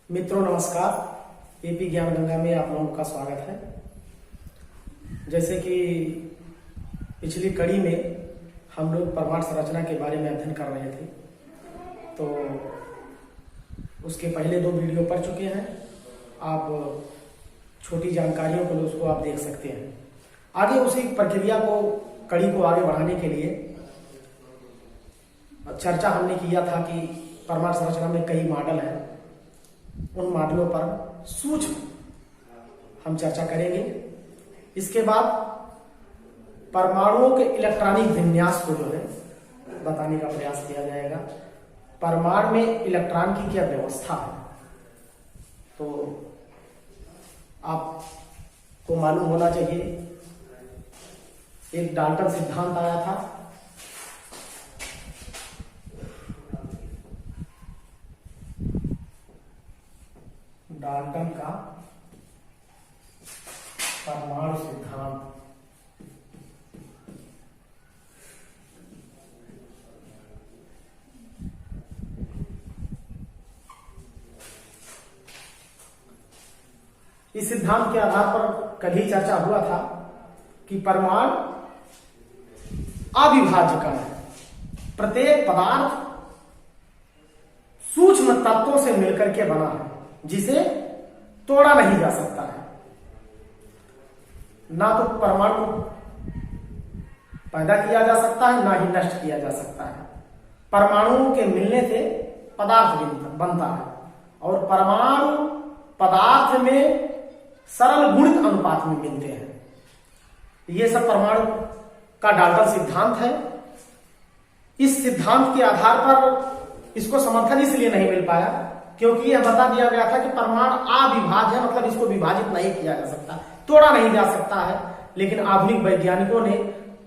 मित्रों नमस्कार। एपी ज्ञान गंगा में आप लोगों का स्वागत है। जैसे कि पिछली कड़ी में हम लोग परमाणु संरचना के बारे में अध्ययन कर रहे थे, तो उसके पहले 2 वीडियो पढ़ चुके हैं। आप छोटी जानकारियों को उसको आप देख सकते हैं। आगे उसी प्रक्रिया को, कड़ी को आगे बढ़ाने के लिए चर्चा हमने किया था कि परमाणु संरचना में कई मॉडल हैं। उन मॉडलों पर सूक्ष्म हम चर्चा करेंगे। इसके बाद परमाणुओं के इलेक्ट्रॉनिक विन्यास को जो है बताने का प्रयास किया जाएगा। परमाणु में इलेक्ट्रॉन की क्या व्यवस्था है, तो आपको मालूम होना चाहिए। एक डाल्टन सिद्धांत आया था, डाल्टन का परमाणु सिद्धांत। इस सिद्धांत के आधार पर कल ही चर्चा हुआ था कि परमाणु अविभाज्य कण है। प्रत्येक पदार्थ सूक्ष्म तत्वों से मिलकर के बना है, जिसे तोड़ा नहीं जा सकता है। ना तो परमाणु को पैदा किया जा सकता है, ना ही नष्ट किया जा सकता है। परमाणुओं के मिलने से पदार्थ बनता है, और परमाणु पदार्थ में सरल गुणित अनुपात में मिलते हैं। यह सब परमाणु का डाल्टन सिद्धांत है। इस सिद्धांत के आधार पर इसको समर्थन इसलिए नहीं मिल पाया क्योंकि यह बता दिया गया था कि परमाणु अविभाज्य है, मतलब इसको विभाजित नहीं किया जा सकता, तोड़ा नहीं जा सकता है। लेकिन आधुनिक वैज्ञानिकों ने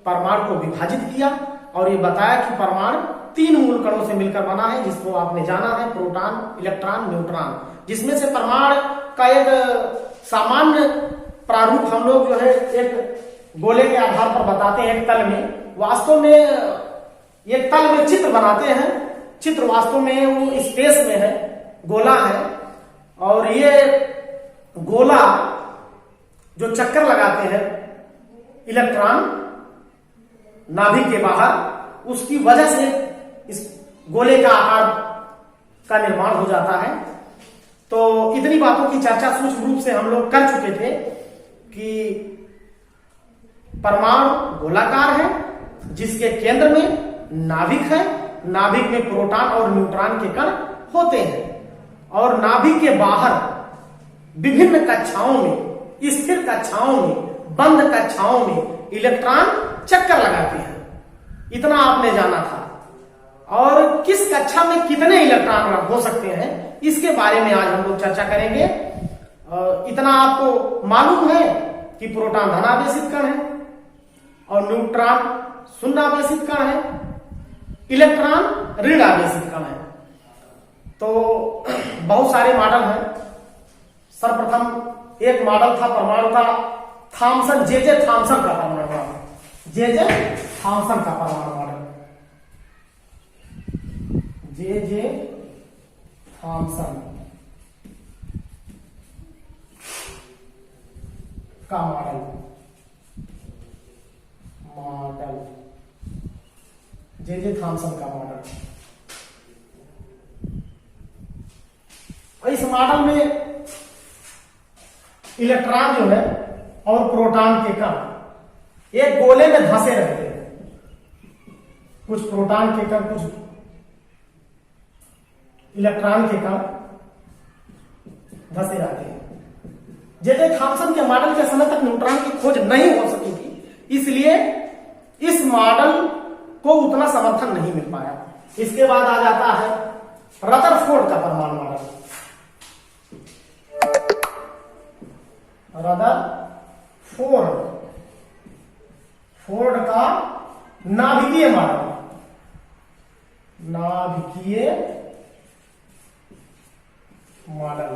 परमाणु को विभाजित किया और ये बताया कि परमाणु 3 मूल कणों से मिलकर बना है, जिसको आपने जाना है, प्रोटॉन, इलेक्ट्रॉन, न्यूट्रॉन। जिसमें से परमाणु का एक सामान्य प्रारूप हम लोग जो है एक गोले के आधार पर बताते हैं, एक तल में। वास्तव में एक तल में चित्र बनाते हैं। चित्र वास्तव में वो स्पेस में है, गोला है, और ये गोला जो चक्कर लगाते हैं इलेक्ट्रॉन नाभिक के बाहर, उसकी वजह से इस गोले का आकार का निर्माण हो जाता है। तो इतनी बातों की चर्चा सूक्ष्म रूप से हम लोग कर चुके थे कि परमाणु गोलाकार है, जिसके केंद्र में नाभिक है। नाभिक में प्रोटॉन और न्यूट्रॉन के कण होते हैं, और नाभिक के बाहर विभिन्न कक्षाओं में, स्थिर कक्षाओं में, बंद कक्षाओं में इलेक्ट्रॉन चक्कर लगाते हैं। इतना आपने जाना था। और किस कक्षा में कितने इलेक्ट्रॉन हो सकते हैं, इसके बारे में आज हम लोग चर्चा करेंगे। इतना आपको मालूम है कि प्रोटॉन धनावेशित कण है और न्यूट्रॉन शून्यावेशित कण है, इलेक्ट्रॉन ऋण आवेशित कण है। तो बहुत सारे मॉडल हैं। सर्वप्रथम एक मॉडल था परमाणु का, थॉम्सन, जे थॉम्सन का परमाणु मॉडल। जे थॉम्सन का परमाणु मॉडल, जे थॉम्सन का मॉडल जे थॉम्सन का मॉडल। इस मॉडल में इलेक्ट्रॉन जो है और प्रोटॉन के कण एक गोले में धंसे रहते हैं। कुछ प्रोटॉन के कण, कुछ इलेक्ट्रॉन के कण धंसे रहते हैं। जे थॉम्सन के मॉडल के समय तक न्यूट्रॉन की खोज नहीं हो सकी थी, इसलिए इस मॉडल को उतना समर्थन नहीं मिल पाया। इसके बाद आ जाता है रदरफोर्ड का परमाणु मॉडल। रदरफोर्ड का नाभिकीय मॉडल, नाभिकीय मॉडल,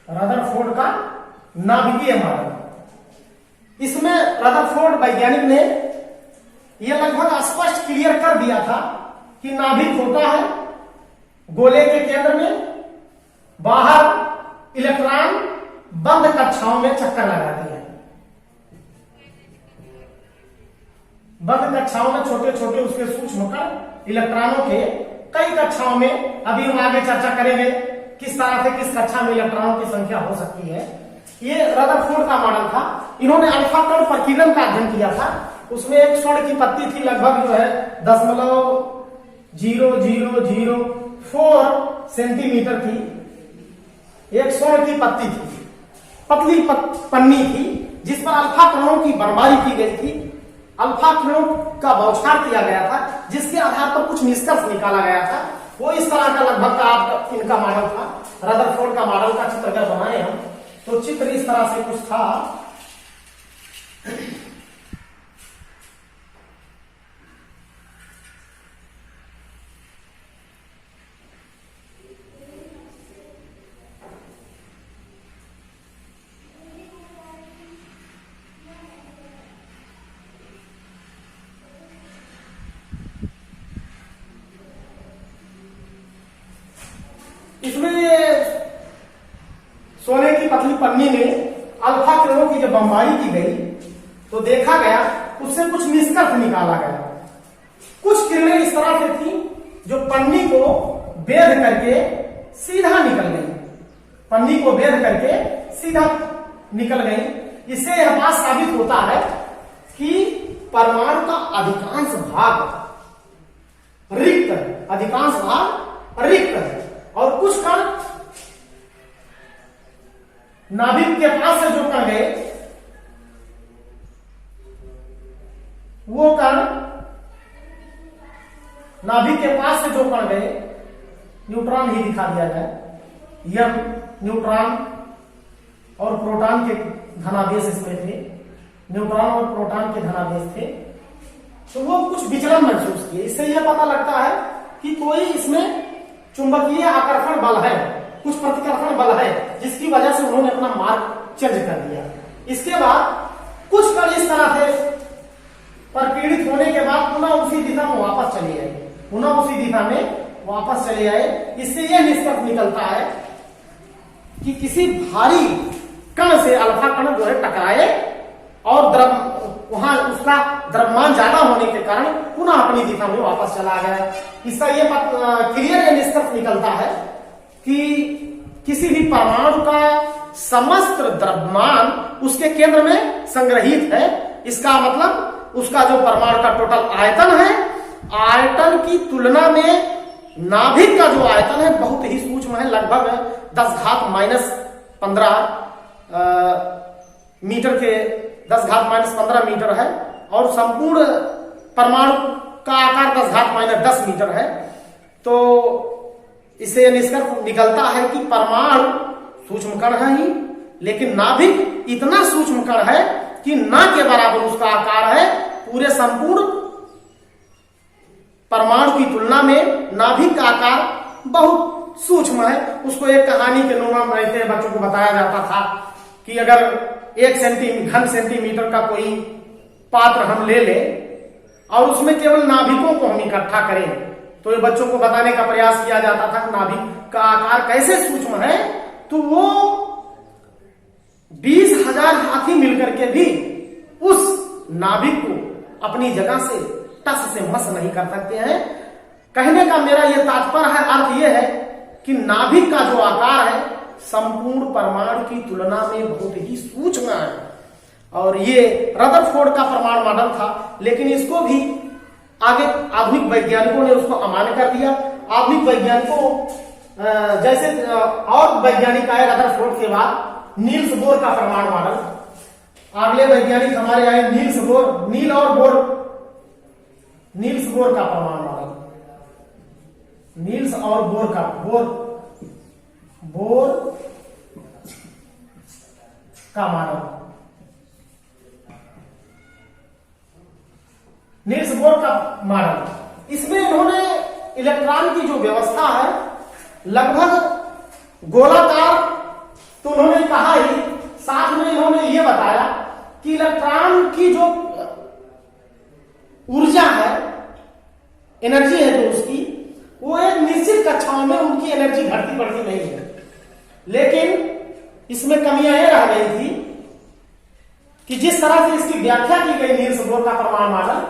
रदरफोर्ड का नाभिकीय मॉडल। इसमें रदरफोर्ड वैज्ञानिक ने यह लगभग स्पष्ट क्लियर कर दिया था कि नाभिक होता है गोले के केंद्र में बाहर इलेक्ट्रॉन बंद कक्षाओं में चक्कर लगाते हैं। बंद कक्षाओं में छोटे छोटे उसके सूक्ष्म कण इलेक्ट्रॉनों के कई कक्षाओं में, अभी हम आगे चर्चा करेंगे किस तरह से किस कक्षा में इलेक्ट्रॉनों की संख्या हो सकती है। ये रदरफोर्ड का मॉडल था। इन्होंने अल्फा कण प्रकीर्णन का अध्ययन किया था। उसमें एक स्वर्ण की पत्ती थी, लगभग जो है 0.0004 सेंटीमीटर थी। एक स्वर्ण की पत्ती थी, पतली पन्नी थी, जिस पर अल्फा कणों की बमबारी की गई थी। अल्फा किरणों का बौछार किया गया था, जिसके आधार पर कुछ निष्कर्ष निकाला गया था। वो इस तरह का लगभग का इनका मॉडल था। रदरफोर्ड का मॉडल का चित्र अगर बनाए हम तो चित्र इस तरह से कुछ था। इसमें सोने की पतली पन्नी में अल्फा किरणों की जब बमबारी की गई तो देखा गया, उससे कुछ निष्कर्ष निकाला गया। कुछ किरणें इस तरह से थी जो पन्नी को भेद करके सीधा निकल गई, पन्नी को भेद करके सीधा निकल गई। इससे यह बात साबित होता है कि परमाणु का अधिकांश भाग रिक्त है, अधिकांश भाग रिक्त है, और कुछ कण नाभिक के पास से जो कण गए वो कण, नाभिक के पास से जो कण गए, न्यूट्रॉन ही दिखा दिया जाए, यह न्यूट्रॉन और प्रोटॉन के धनावेश इसमें थे, न्यूट्रॉन और प्रोटॉन के धनावेश थे। तो वो कुछ विचलन महसूस किए। इससे यह पता लगता है कि कोई इसमें चुंबकीय आकर्षण बल है, कुछ प्रतिकर्षण बल है, जिसकी वजह से उन्होंने अपना मार्ग चेंज कर दिया। इसके बाद कुछ कण इस तरह से परपीड़ित होने के बाद पुनः उसी दिशा में वापस चले आए, पुनः उसी दिशा में वापस चले आए। इससे यह निष्कर्ष निकलता है कि किसी भारी कण से अल्फा कण जो है टकराए और वहां उसका द्रव्यमान ज्यादा होने के कारण पुनः अपनी दिशा में वापस चला गया। इसका यह क्लियर यह निष्कर्ष निकलता है कि किसी भी परमाणु का समस्त द्रव्यमान उसके केंद्र में संग्रहित है। इसका मतलब उसका जो परमाणु का टोटल आयतन है, आयतन की तुलना में नाभिक का जो आयतन है बहुत ही सूक्ष्म है, लगभग 10⁻⁻15 मीटर के 10⁻⁻15 मीटर है, और संपूर्ण परमाणु का आकार 10⁻10 मीटर है। तो इससे निष्कर्ष निकलता है कि परमाणु सूक्ष्म कण है ही, लेकिन नाभिक इतना सूक्ष्म कण है कि न के बराबर उसका आकार है। पूरे संपूर्ण परमाणु की तुलना में नाभिक का आकार बहुत सूक्ष्म है। उसको एक कहानी के नुमा रहते बच्चों को बताया जाता था कि अगर 1 घन सेंटीमीटर का कोई पात्र हम ले ले और उसमें केवल नाभिकों को हम इकट्ठा करें, तो ये बच्चों को बताने का प्रयास किया जाता था कि नाभिक का आकार कैसे सूक्ष्म है। तो वो 20,000 हाथी मिलकर के भी उस नाभिक को अपनी जगह से टस से मस नहीं कर सकते हैं। कहने का मेरा यह तात्पर्य है, अर्थ यह है कि नाभिक का जो आकार है संपूर्ण परमाणु की तुलना में बहुत ही सूक्ष्म है। और ये रदरफोर्ड का परमाणु मॉडल था, लेकिन इसको भी आगे आधुनिक वैज्ञानिकों ने उसको अमान्य कर दिया। आधुनिक वैज्ञानिकों जैसे और वैज्ञानिक आए रदरफोर्ड के बाद, नील्स बोर का परमाणु मॉडल, अगले वैज्ञानिक हमारे आए नील्स बोर का परमाणु मॉडल, नील्स और बोर का मॉडल, नील्स बोर का मॉडल। इसमें इन्होंने इलेक्ट्रॉन की जो व्यवस्था है लगभग गोलाकार, तो उन्होंने कहा ही, साथ में इन्होंने ये बताया कि इलेक्ट्रॉन की जो ऊर्जा है, एनर्जी है जो उसकी, वो एक निश्चित कक्षाओं में उनकी एनर्जी घटती बढ़ती नहीं है। लेकिन इसमें कमियां ये रह गई थी कि जिस तरह से इसकी व्याख्या की गई नील्स बोर का परमाणु मॉडल,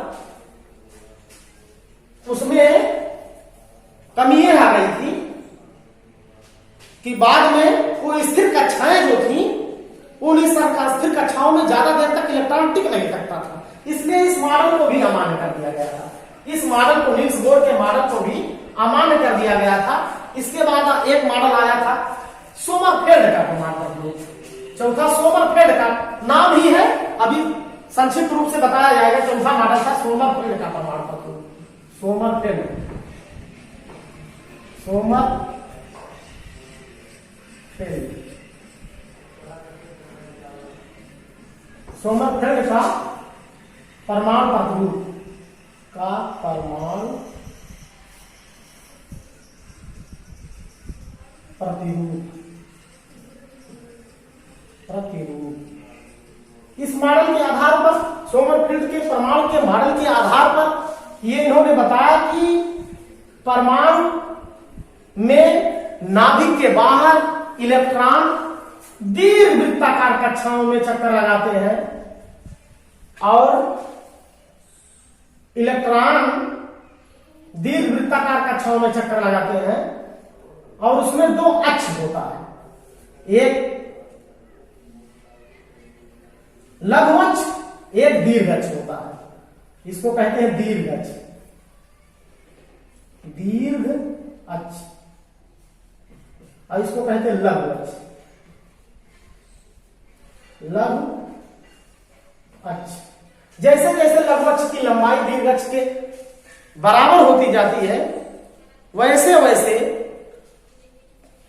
उसमें कमी ये आ गई थी कि बाद में वो स्थिर कक्षाएं जो थी, उन स्थिर कक्षाओं में ज्यादा देर तक इलेक्ट्रॉन टिक नहीं सकता था। इसलिए इस मॉडल को भी अमान्य कर दिया गया था। इस मॉडल को, नील्स बोर के मॉडल को भी अमान्य कर दिया गया था। इसके बाद एक मॉडल आया था सोमरफेल्ड का परमाणु। चौथा सोमरफेल्ड का नाम ही है, अभी संक्षिप्त रूप से बताया जाएगा। चौथा मॉडल था सोमरफेल्ड का परमाणु प्रतिरूप। सोमरफेल्ड सोमरफेल्ड का परमाणु प्रतिरूप इस मॉडल के आधार पर, सोमरफेल्ड के परमाणु के मॉडल के आधार पर ये इन्होंने बताया कि परमाणु में नाभिक के बाहर इलेक्ट्रॉन दीर्घवृत्ताकार कक्षाओं में चक्कर लगाते हैं और इलेक्ट्रॉन दीर्घवृत्ताकार कक्षाओं में चक्कर लगाते हैं और उसमें दो अक्ष होता है, एक लघु अक्ष, एक दीर्घ अक्ष होता है। इसको कहते हैं दीर्घ अक्ष, दीर्घ अक्ष, और इसको कहते हैं लघु अक्ष, लघु अक्ष। जैसे जैसे लघु अक्ष की लंबाई दीर्घ अक्ष के बराबर होती जाती है, वैसे वैसे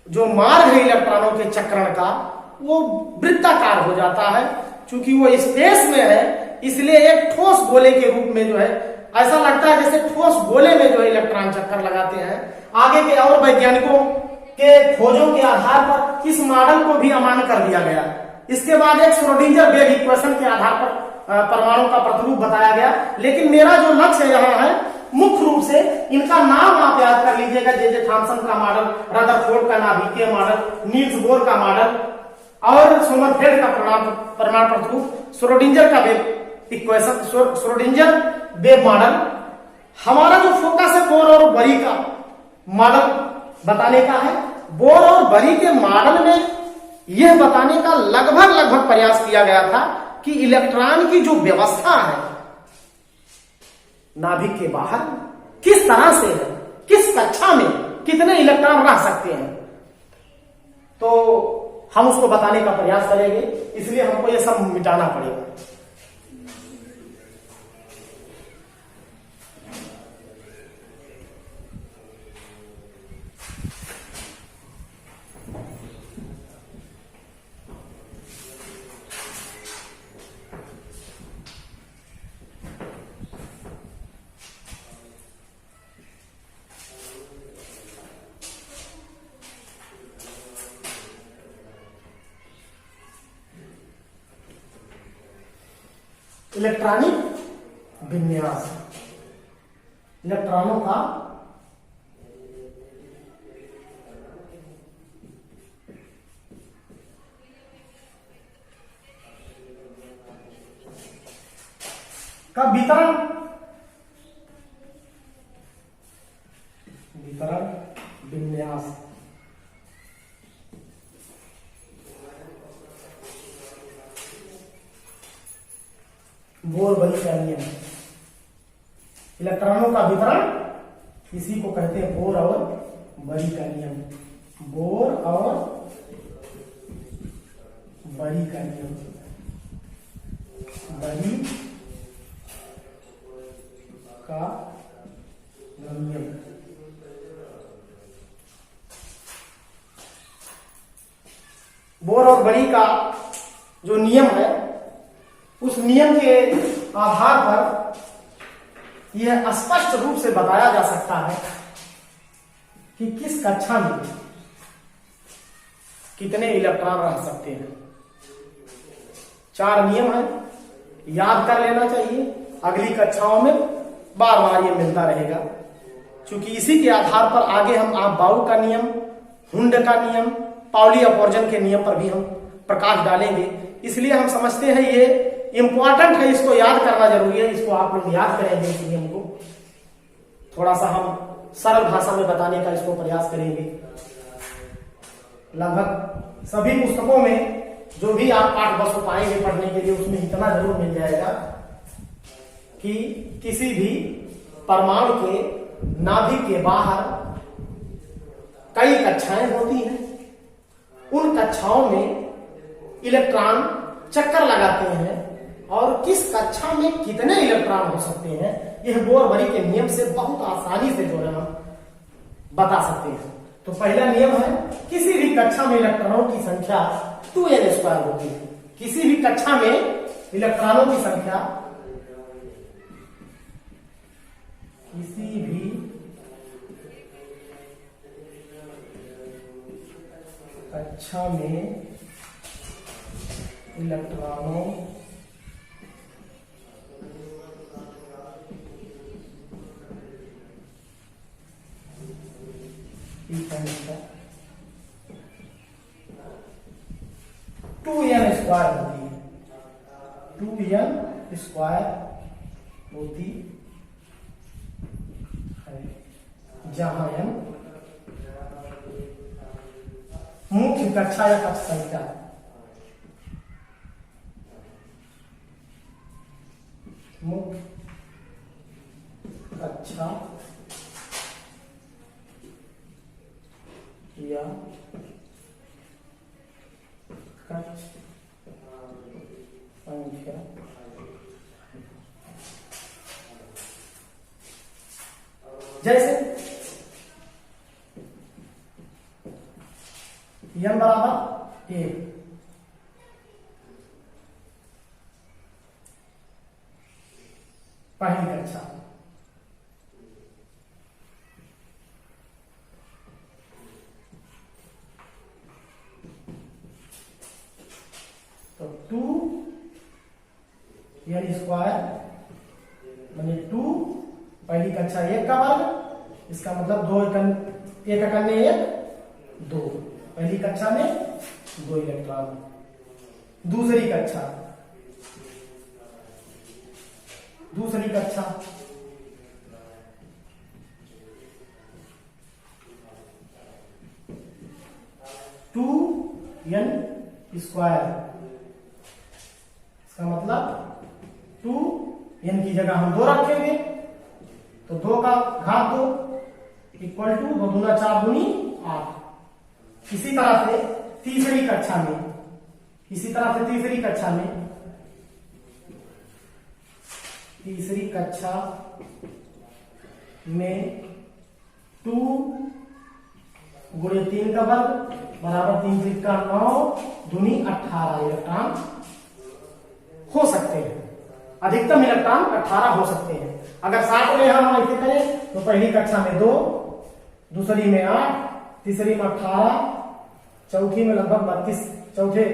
जो मार्ग है इलेक्ट्रॉनों के चक्रण का, वो वृत्ताकार हो जाता है। चूंकि वो स्पेस में है, इसलिए एक ठोस गोले के रूप में जो है, ऐसा लगता है जैसे ठोस गोले में जो है इलेक्ट्रॉन चक्कर लगाते हैं। आगे के और वैज्ञानिकों के खोजों के आधार पर इस मॉडल को भी अमान्य कर दिया गया। इसके बाद एक श्रोडिंगर वेव इक्वेशन के आधार पर परमाणु का प्रतिरूप बताया गया। लेकिन मेरा जो लक्ष्य यहाँ है, मुख्य रूप से इनका नाम आप याद कर लीजिएगा। जे थॉमसन का मॉडल, रदरफोर्ड का नाभिकीय मॉडल, नील्स बोर का मॉडल और सोमरफेल्ड का परमाणु प्रतिरूप, श्रोडिंगर का wave equation, Schrodinger wave model. हमारा जो फोकस है बोर और बरी का मॉडल बताने का है। बोर और बरी के मॉडल में यह बताने का लगभग प्रयास किया गया था कि इलेक्ट्रॉन की जो व्यवस्था है नाभिक के बाहर किस तरह से है, किस कक्षा में कितने इलेक्ट्रॉन रह सकते हैं, तो हम उसको बताने का प्रयास करेंगे। इसलिए हमको यह सब मिटाना पड़ेगा। इलेक्ट्रॉनिक विन्यास, इलेक्ट्रॉनों का वितरण विन्यास। बोर बरी का नियम, इलेक्ट्रॉनों का वितरण, इसी को कहते हैं बोर और बरी का नियम। बोर और बरी का नियम, बरी का नियम। बोर और बरी का जो नियम है, उस नियम के आधार पर यह स्पष्ट रूप से बताया जा सकता है कि किस कक्षा में कितने इलेक्ट्रॉन रह सकते हैं। 4 नियम है, याद कर लेना चाहिए। अगली कक्षाओं में बार बार ये मिलता रहेगा। क्योंकि इसी के आधार पर आगे हम आप बाउ का नियम, हुंड का नियम, पाउली अपवर्जन के नियम पर भी हम प्रकाश डालेंगे। इसलिए हम समझते हैं ये इंपॉर्टेंट है, इसको याद करना जरूरी है। इसको आप लोग याद करेंगे, इस नियम को थोड़ा सा हम सरल भाषा में बताने का इसको प्रयास करेंगे। लगभग सभी पुस्तकों में जो भी आप पाठ बस पाएंगे पढ़ने के लिए, उसमें इतना जरूर मिल जाएगा कि किसी भी परमाणु के नाभिक के बाहर कई कक्षाएं होती हैं। उन कक्षाओं में इलेक्ट्रॉन चक्कर लगाते हैं और किस कक्षा में कितने इलेक्ट्रॉन हो सकते हैं, यह बोर-बरी के नियम से बहुत आसानी से जो है हम बता सकते हैं। तो पहला नियम है, किसी भी कक्षा में इलेक्ट्रॉनों की संख्या 2n² होती है। किसी भी कक्षा में इलेक्ट्रॉनों की संख्या, किसी भी कक्षा में इलेक्ट्रॉनों की संख्या 2n² होती है। 2n² होती है, जहां n मुख्य कक्षा या कक्ष संख्या है। मुख्य कक्षा या कक्ष संख्या जैसे n बराबर 1, पहली कक्षा। तो 2n² माने 2 पहली कक्षा 1 का वर्ग, इसका मतलब 2 एक अन्य 1 2, पहली कक्षा में 2 इलेक्ट्रॉन। दूसरी कक्षा 2n², इसका मतलब 2n की जगह हम 2 रखेंगे, तो 2 का घात 2 इक्वल टू 2 दूना 4 दूनी 8। इसी तरह से तीसरी कक्षा में 2 गुणे 3 का वर्ग बराबर 3 का 9 दूनी 18 इलेक्ट्रॉन हो सकते हैं। अधिकतम इलेक्ट्रॉन 18 हो सकते हैं। अगर 60 में हम ऐसे करें तो पहली कक्षा में 2, दूसरी में 8, तीसरी में 18, चौथी में लगभग 32, चौथी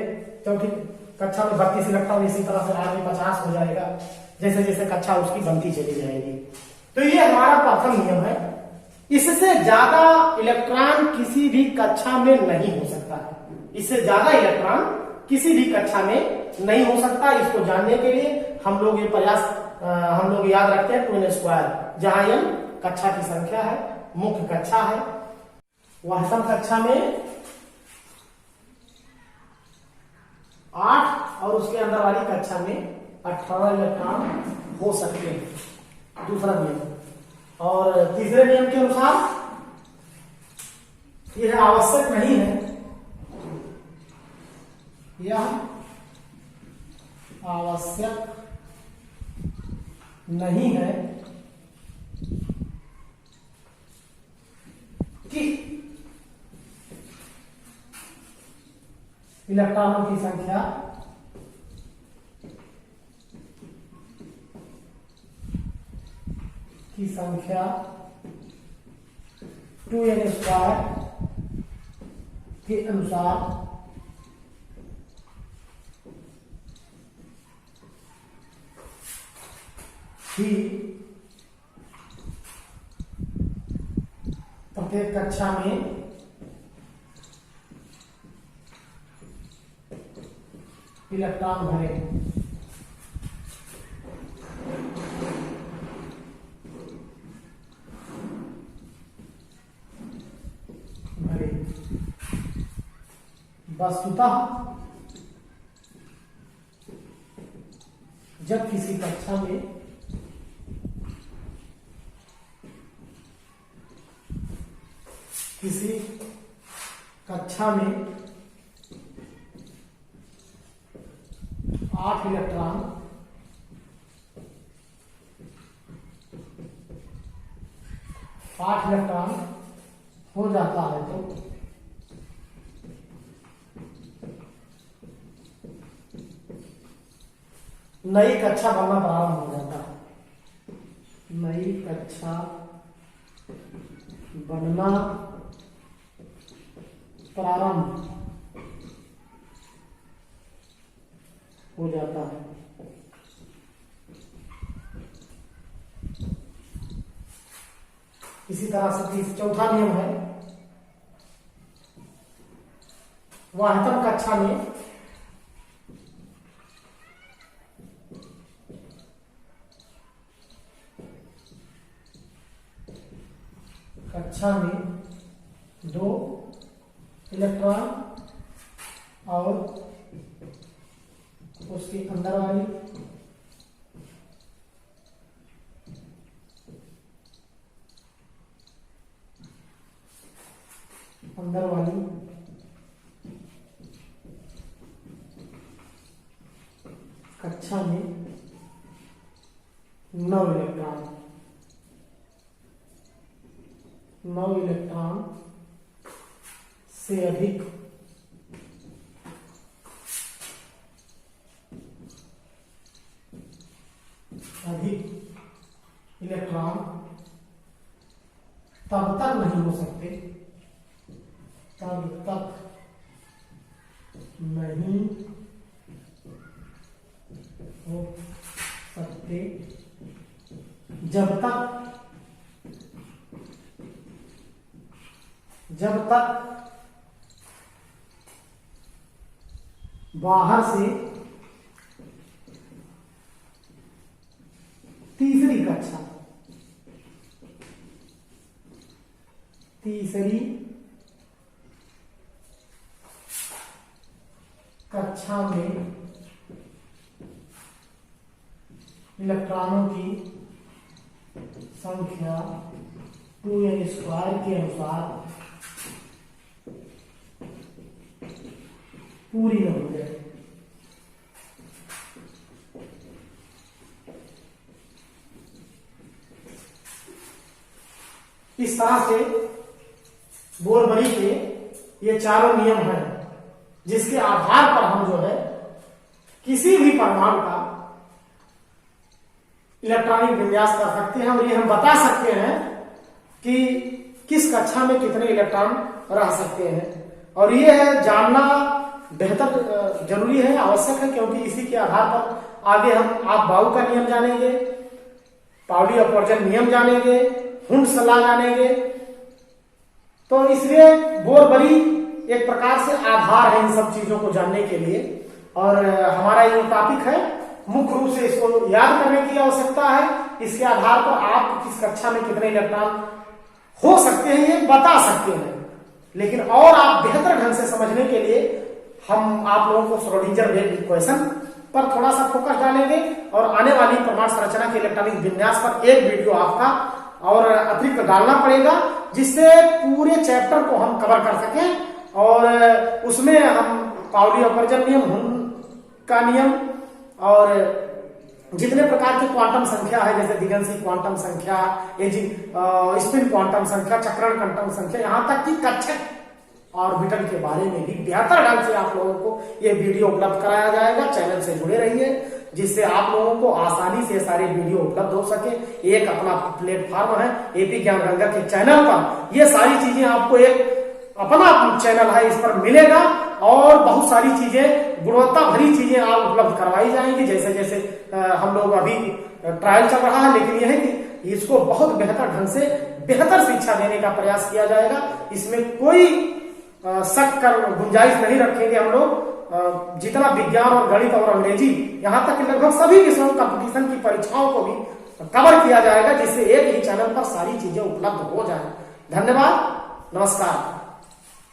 कक्षा में 32 इलेक्ट्रॉन। इसी तरह से आगे 50 हो जाएगा, जैसे जैसे कक्षा उसकी बनती चली जाएगी। तो ये हमारा प्रथम नियम है। इससे ज्यादा इलेक्ट्रॉन किसी भी कक्षा में नहीं हो सकता है। इससे ज्यादा इलेक्ट्रॉन किसी भी कक्षा में नहीं हो सकता। इसको जानने के लिए हम लोग ये प्रयास हम लोग याद रखते हैं 2n², जहां n कक्षा की संख्या है, मुख्य कक्षा है। वास्तव कक्षा में 8 और उसके अंदर वाली कक्षा में 18 इलेक्ट्रॉन हो सकते हैं। दूसरा नियम। और तीसरे नियम के अनुसार यह आवश्यक नहीं है, यह आवश्यक नहीं है कि इलेक्ट्रॉनों की संख्या की संख्या 2n² के अनुसार ही प्रत्येक कक्षा में इलेक्ट्रॉन भरें। वस्तुतः जब किसी कक्षा में आठ इलेक्ट्रॉन हो जाता है तो नई कक्षा बनना प्रारंभ हो जाता है। नई कक्षा बनना प्रारंभ हो जाता है। इसी तरह से चौथा नियम है, वाहतम कक्षा में दो इलेक्ट्रॉन और उसके अंदर वाली कक्षा में 9 इलेक्ट्रॉन से अधिक इलेक्ट्रॉन तब तक नहीं हो सकते जब तक बाहर से तीसरी कक्षा में इलेक्ट्रॉनों की संख्या 2n² के अनुसार पूरी न हो जाए। इस तरह से बोरबरी के ये चारों नियम हैं, जिसके आधार पर हम जो है किसी भी परमाणु का इलेक्ट्रॉनिक विन्यास कर सकते हैं और ये हम बता सकते हैं कि किस कक्षा में कितने इलेक्ट्रॉन रह सकते हैं। और ये है जानना बेहतर जरूरी है, आवश्यक है, क्योंकि इसी के आधार पर आगे आप बाउ का नियम जानेंगे, पाउली अपवर्जन नियम जानेंगे, हुंड्स लॉ जानेंगे। तो इसलिए बोरबरी एक प्रकार से आधार है इन सब चीजों को जानने के लिए। और हमारा ये टॉपिक है, मुख्य रूप से इसको याद करने की आवश्यकता है। इसके आधार पर आप किस कक्षा में कितने इलेक्ट्रॉन हो सकते हैं ये बता सकते हैं। लेकिन और आप बेहतर ढंग से समझने के लिए हम आप लोगों को श्रोडिंगर वेव इक्वेशन पर थोड़ा सा फोकस डालेंगे और आने वाली परमाणु संरचना के इलेक्ट्रॉनिक विन्यास पर एक वीडियो आपका और अतिरिक्त डालना पड़ेगा, जिससे पूरे चैप्टर को हम कवर कर सकें। और उसमें हम पाउली अपवर्जन नियम, हुंड का नियम और जितने प्रकार की क्वांटम संख्या है, जैसे दिगंशी क्वांटम संख्या, स्पिन क्वांटम संख्या, चक्रण क्वांटम संख्या, यहां तक कि कक्षक ऑर्बिटल के बारे में भी बेहतर ढंग से आप लोगों को यह वीडियो उपलब्ध कराया जाएगा। चैनल से जुड़े रहिए, जिससे आप लोगों को आसानी से सारे वीडियो उपलब्ध हो सके। एक अपना प्लेटफॉर्म है एपी ज्ञान गंगा के चैनल पर, ये सारी चीजें आपको एक अपना चैनल है, इस पर मिलेगा और बहुत सारी चीजें, गुणवत्ता भरी चीजें आप उपलब्ध करवाई जाएंगी। जैसे जैसे हम लोग अभी ट्रायल चल रहा है, लेकिन यह है कि इसको बहुत बेहतर ढंग से बेहतर शिक्षा देने का प्रयास किया जाएगा। इसमें कोई शक कर गुंजाइश नहीं रखेंगे हम लोग। जितना विज्ञान और गणित और अंग्रेजी, यहाँ तक कि लगभग सभी विषयों कंपटीशन की परीक्षाओं को भी कवर किया जाएगा, जिससे एक ही चैनल पर सारी चीजें उपलब्ध हो जाए। धन्यवाद, नमस्कार।